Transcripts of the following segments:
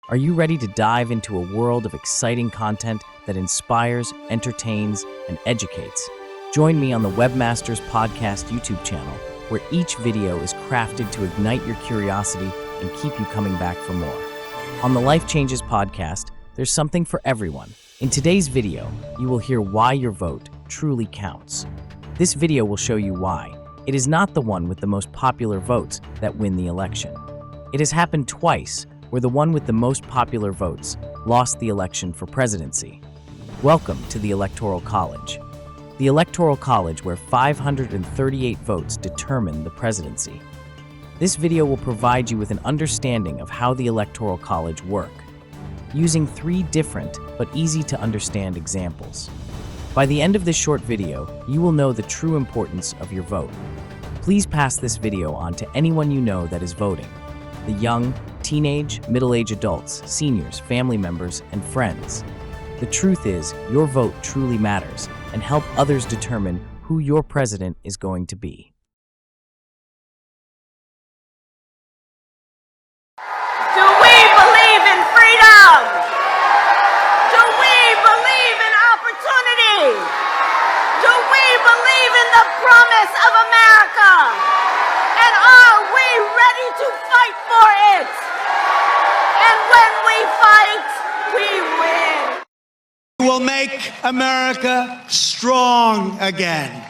Are you ready to dive into a world of exciting content that inspires, entertains, and educates? Join me on the WebbMasters Podcast YouTube channel, where each video is crafted to ignite your curiosity and keep you coming back for more. On the Life Changes podcast, there's something for everyone. In today's video, you will hear why your vote truly counts. This video will show you why. It is not the one with the most popular votes that win the election. It has happened twice, where the one with the most popular votes lost the election for presidency. Welcome to the Electoral College. The Electoral College, where 538 votes determine the presidency. This video will provide you with an understanding of how the Electoral College work, using 3 different but easy to understand examples. By the end of this short video, you will know the true importance of your vote. Please pass this video on to anyone you know that is voting. The young, teenage, middle-aged adults, seniors, family members, and friends. The truth is, your vote truly matters, and help others determine who your president is going to be. Do we believe in freedom? Do we believe in opportunity? Do we believe in the promise of America? And are we ready to fight for it? And when we fight, we win. We will make America strong again.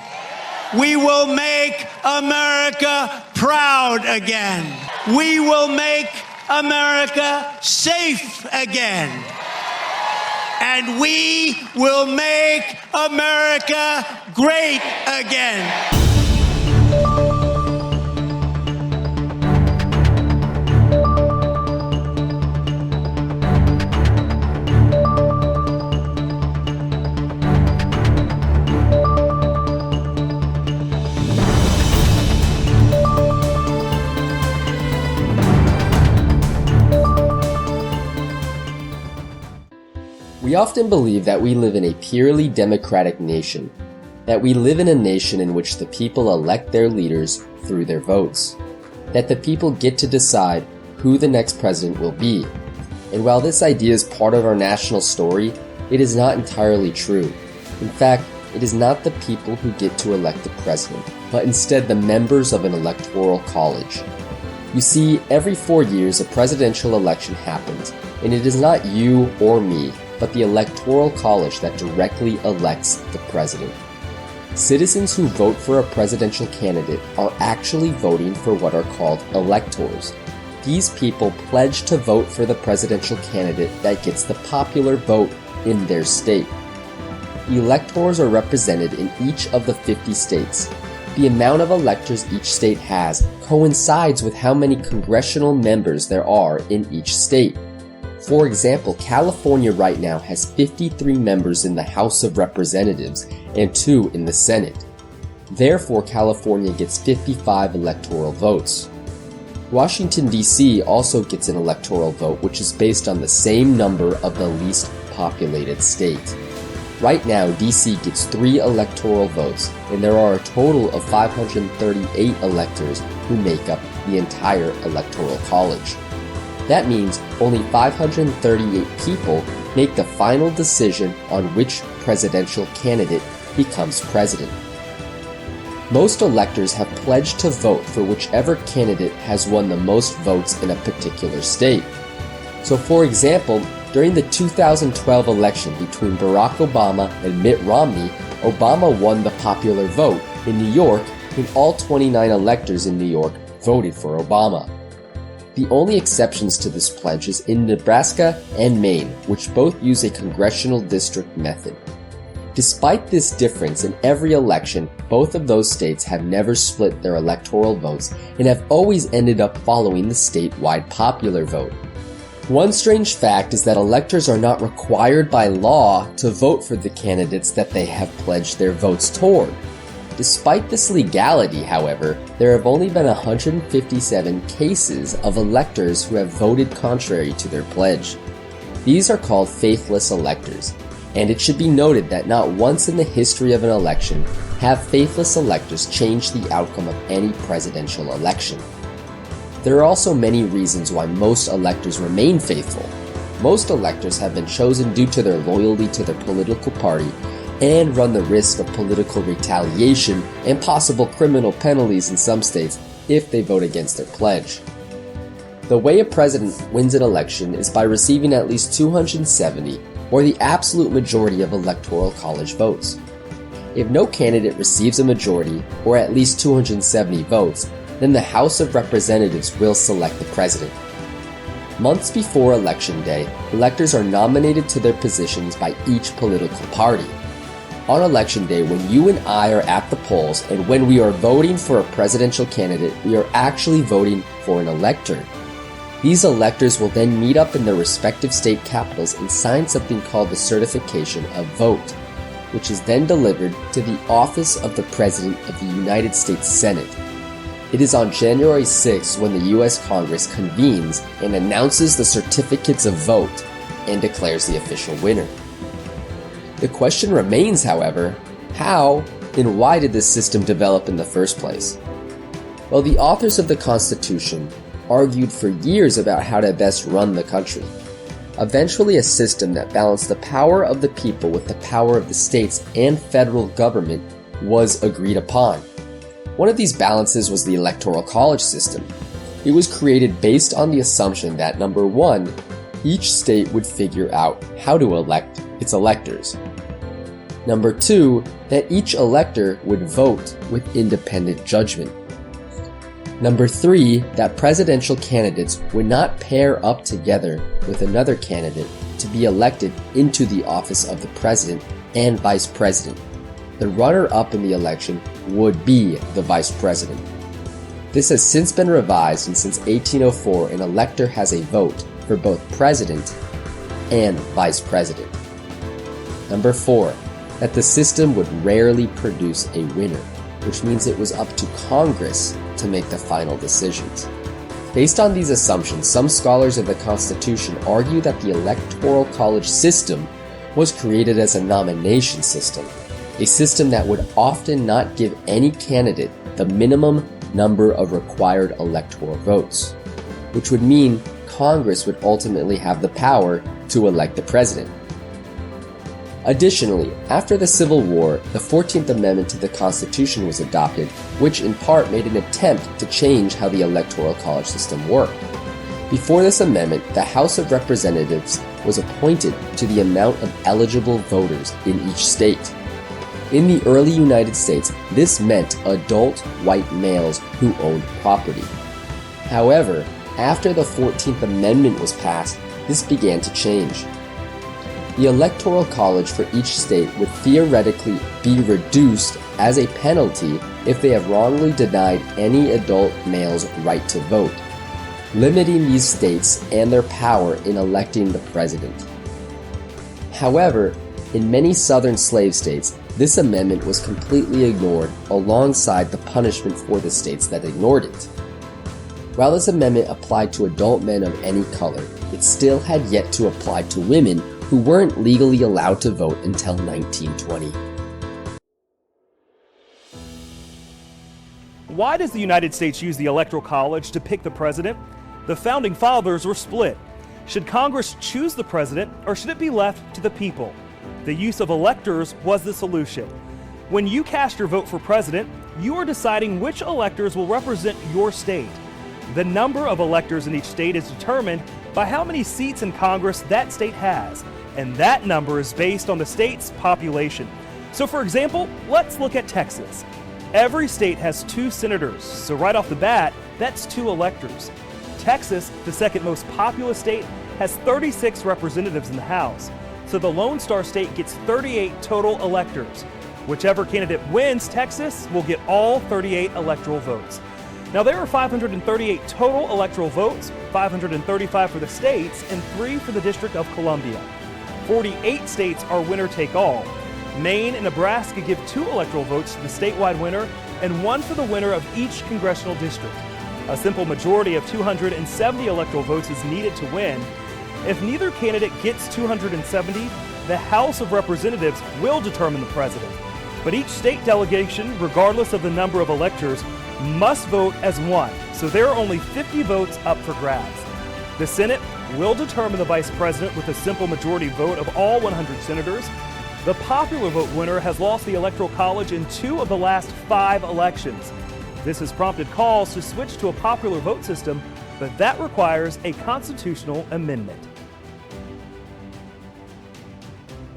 We will make America proud again. We will make America safe again. And we will make America great again. We often believe that we live in a purely democratic nation, that we live in a nation in which the people elect their leaders through their votes, that the people get to decide who the next president will be. And while this idea is part of our national story, it is not entirely true. In fact, it is not the people who get to elect the president, but instead the members of an electoral college. You see, every 4 years a presidential election happens, and it is not you or me, but the Electoral College that directly elects the president. Citizens who vote for a presidential candidate are actually voting for what are called electors. These people pledge to vote for the presidential candidate that gets the popular vote in their state. Electors are represented in each of the 50 states. The amount of electors each state has coincides with how many congressional members there are in each state. For example, California right now has 53 members in the House of Representatives and 2 in the Senate. Therefore, California gets 55 electoral votes. Washington, D.C. also gets an electoral vote, which is based on the same number of the least populated state. Right now, D.C. gets 3 electoral votes, and there are a total of 538 electors who make up the entire Electoral College. That means only 538 people make the final decision on which presidential candidate becomes president. Most electors have pledged to vote for whichever candidate has won the most votes in a particular state. So for example, during the 2012 election between Barack Obama and Mitt Romney, Obama won the popular vote in New York, and all 29 electors in New York voted for Obama. The only exceptions to this pledge is in Nebraska and Maine, which both use a congressional district method. Despite this difference in every election, both of those states have never split their electoral votes and have always ended up following the statewide popular vote. One strange fact is that electors are not required by law to vote for the candidates that they have pledged their votes toward. Despite this legality, however, there have only been 157 cases of electors who have voted contrary to their pledge. These are called faithless electors, and it should be noted that not once in the history of an election have faithless electors changed the outcome of any presidential election. There are also many reasons why most electors remain faithful. most electors have been chosen due to their loyalty to their political party and run the risk of political retaliation and possible criminal penalties in some states if they vote against their pledge. The way a president wins an election is by receiving at least 270, or the absolute majority of Electoral College votes. If no candidate receives a majority, or at least 270 votes, then the House of Representatives will select the president. Months before Election Day, electors are nominated to their positions by each political party. On Election Day, when you and I are at the polls and when we are voting for a presidential candidate, we are actually voting for an elector. These electors will then meet up in their respective state capitals and sign something called the Certification of Vote, which is then delivered to the office of the President of the United States Senate. It is on January 6 when the U.S. Congress convenes and announces the certificates of vote and declares the official winner. The question remains, however, how and why did this system develop in the first place? Well, the authors of the Constitution argued for years about how to best run the country. Eventually, a system that balanced the power of the people with the power of the states and federal government was agreed upon. One of these balances was the Electoral College system. It was created based on the assumption that, number one, each state would figure out how to elect its electors. Number two, that each elector would vote with independent judgment. Number three, that presidential candidates would not pair up together with another candidate to be elected into the office of the president and vice president. The runner-up in the election would be the vice president. This has since been revised, and since 1804, an elector has a vote for both president and vice president. Number four, that the system would rarely produce a winner, which means it was up to Congress to make the final decisions. Based on these assumptions, some scholars of the Constitution argue that the Electoral College system was created as a nomination system, a system that would often not give any candidate the minimum number of required electoral votes, which would mean Congress would ultimately have the power to elect the president. Additionally, after the Civil War, the 14th Amendment to the Constitution was adopted, which in part made an attempt to change how the Electoral College system worked. Before this amendment, the House of Representatives was appointed to the amount of eligible voters in each state. In the early United States, this meant adult white males who owned property. However, after the 14th Amendment was passed, this began to change. The Electoral College for each state would theoretically be reduced as a penalty if they have wrongly denied any adult male's right to vote, limiting these states and their power in electing the president. However, in many southern slave states, this amendment was completely ignored alongside the punishment for the states that ignored it. While this amendment applied to adult men of any color, it still had yet to apply to women who weren't legally allowed to vote until 1920. Why does the United States use the Electoral College to pick the president? The Founding Fathers were split. Should Congress choose the president, or should it be left to the people? The use of electors was the solution. When you cast your vote for president, you are deciding which electors will represent your state. The number of electors in each state is determined by how many seats in Congress that state has, and that number is based on the state's population. So for example, let's look at Texas. Every state has 2 senators, so right off the bat, that's 2 electors. Texas, the second most populous state, has 36 representatives in the House, so the Lone Star State gets 38 total electors. Whichever candidate wins Texas will get all 38 electoral votes. Now there are 538 total electoral votes, 535 for the states, and 3 for the District of Columbia. 48 states are winner-take-all. Maine and Nebraska give 2 electoral votes to the statewide winner and 1 for the winner of each congressional district. A simple majority of 270 electoral votes is needed to win. If neither candidate gets 270, the House of Representatives will determine the president. But each state delegation, regardless of the number of electors, must vote as one, so there are only 50 votes up for grabs. The Senate will determine the vice president with a simple majority vote of all 100 senators. The popular vote winner has lost the Electoral College in 2 of the last 5 elections. This has prompted calls to switch to a popular vote system, but that requires a constitutional amendment.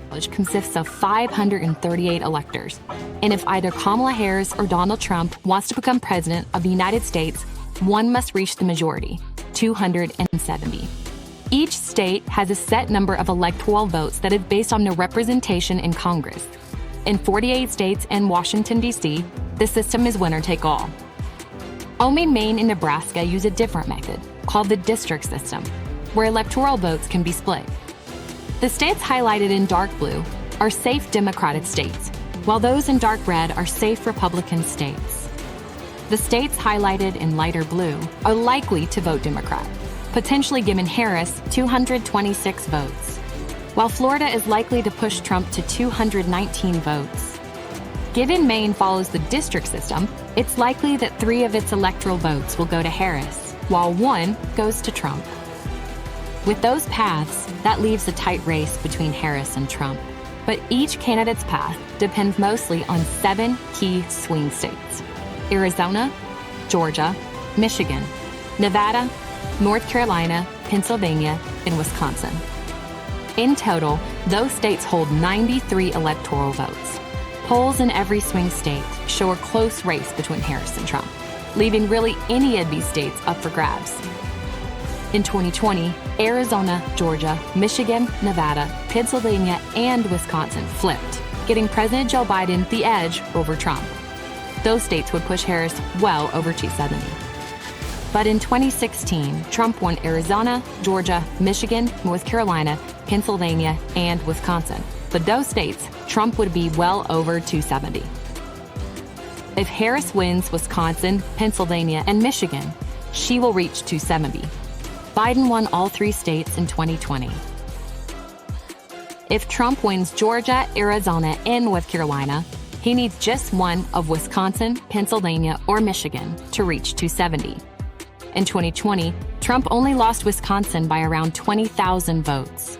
College consists of 538 electors, and if either Kamala Harris or Donald Trump wants to become president of the United States, one must reach the majority, 270. Each state has a set number of electoral votes that is based on their representation in Congress. In 48 states and Washington, D.C., the system is winner take all. Only Maine and Nebraska use a different method, called the district system, where electoral votes can be split. The states highlighted in dark blue are safe Democratic states, while those in dark red are safe Republican states. The states highlighted in lighter blue are likely to vote Democrat, potentially giving Harris 226 votes, while Florida is likely to push Trump to 219 votes. Given Maine follows the district system, it's likely that 3 of its electoral votes will go to Harris, while 1 goes to Trump. With those paths, that leaves a tight race between Harris and Trump. But each candidate's path depends mostly on 7 key swing states: Arizona, Georgia, Michigan, Nevada, North Carolina, Pennsylvania, and Wisconsin. In total, those states hold 93 electoral votes. Polls in every swing state show a close race between Harris and Trump, leaving really any of these states up for grabs. In 2020, Arizona, Georgia, Michigan, Nevada, Pennsylvania, and Wisconsin flipped, getting President Joe Biden the edge over Trump. Those states would push Harris well over 270. But in 2016, Trump won Arizona, Georgia, Michigan, North Carolina, Pennsylvania, and Wisconsin. But those states, Trump would be well over 270. If Harris wins Wisconsin, Pennsylvania, and Michigan, she will reach 270. Biden won all 3 states in 2020. If Trump wins Georgia, Arizona, and North Carolina, he needs just 1 of Wisconsin, Pennsylvania, or Michigan to reach 270. In 2020, Trump only lost Wisconsin by around 20,000 votes.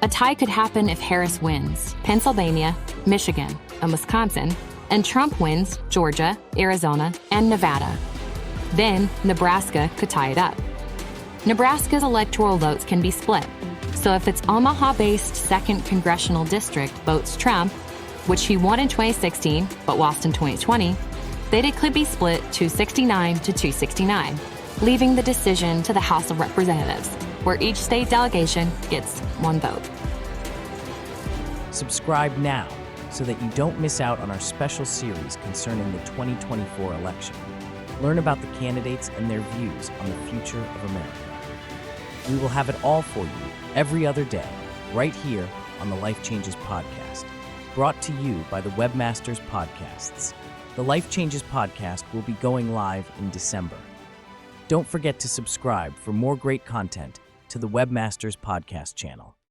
A tie could happen if Harris wins Pennsylvania, Michigan, and Wisconsin, and Trump wins Georgia, Arizona, and Nevada. Then Nebraska could tie it up. Nebraska's electoral votes can be split, so if its Omaha-based 2nd Congressional District votes Trump, which he won in 2016 but lost in 2020, then it could be split 269 to 269, leaving the decision to the House of Representatives, where each state delegation gets 1 vote. Subscribe now so that you don't miss out on our special series concerning the 2024 election. Learn about the candidates and their views on the future of America. We will have it all for you every other day, right here on the Life Changes Podcast, brought to you by the WebbMasters Podcasts. The Life Changes Podcast will be going live in December. Don't forget to subscribe for more great content to the WebbMasters Podcast Channel.